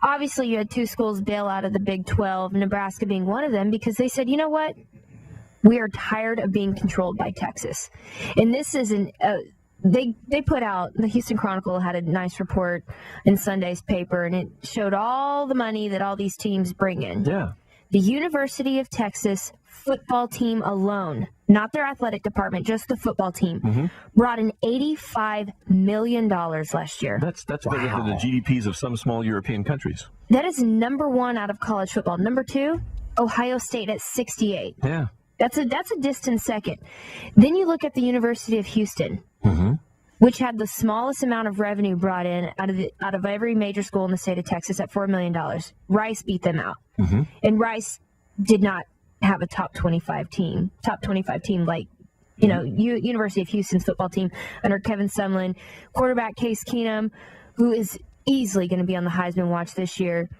Obviously, you had two schools bail out of the Big 12, Nebraska being one of them, because they said, you know what? We are tired of being controlled by Texas. And this is they put out, the Houston Chronicle had a nice report in Sunday's paper, and it showed all the money that all these teams bring in. Yeah. The University of Texas football team alone, not their athletic department, just the football team, brought in $85 million last year. That's bigger than the GDPs of some small European countries. That is number one out of college football. Number two, Ohio State at 68. Yeah. That's a distant second. Then you look at the University of Houston, which had the smallest amount of revenue brought in out of every major school in the state of Texas at $4 million. Rice beat them out. And Rice did not have a top 25 team like, University of Houston's football team under Kevin Sumlin. Quarterback Case Keenum, who is easily going to be on the Heisman watch this year.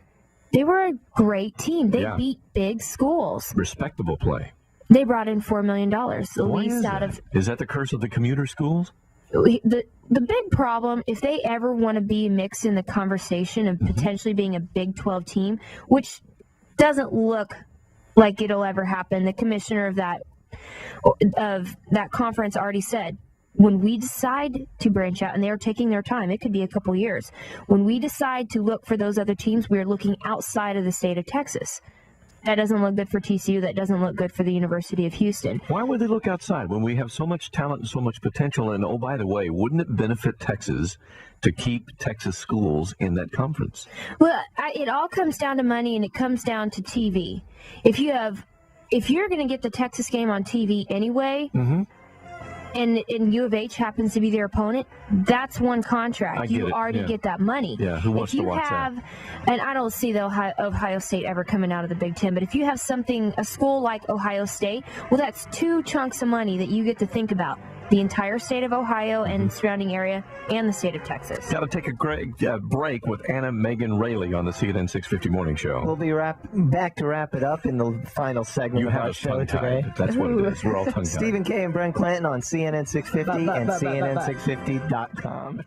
They were a great team. They beat big schools. Respectable play. They brought in $4 million, the least out of... Is that the curse of the commuter schools? The big problem, if they ever want to be mixed in the conversation of potentially being a Big 12 team, which doesn't look like it'll ever happen. The commissioner of that conference already said, when we decide to branch out, and they are taking their time, it could be a couple years. When we decide to look for those other teams, we are looking outside of the state of Texas. That doesn't look good for TCU. That doesn't look good for the University of Houston. Why would they look outside when we have so much talent and so much potential? And, oh, by the way, wouldn't it benefit Texas to keep Texas schools in that conference? Well, it all comes down to money, and it comes down to TV. If you're going to get the Texas game on TV anyway, and U of H happens to be their opponent, that's one contract. You already get that money. Yeah, who wants to watch that? And I don't see the Ohio State ever coming out of the Big Ten, but if you have a school like Ohio State, well, that's two chunks of money that you get to think about. The entire state of Ohio and surrounding area, and the state of Texas. Got to take a great break with Anna Megan Raley on the CNN650 Morning Show. We'll be back to wrap it up in the final segment of our show today. That's what it is. We're all tongue-tied. Stephen K. and Brent Clanton on CNN650 and CNN650.com.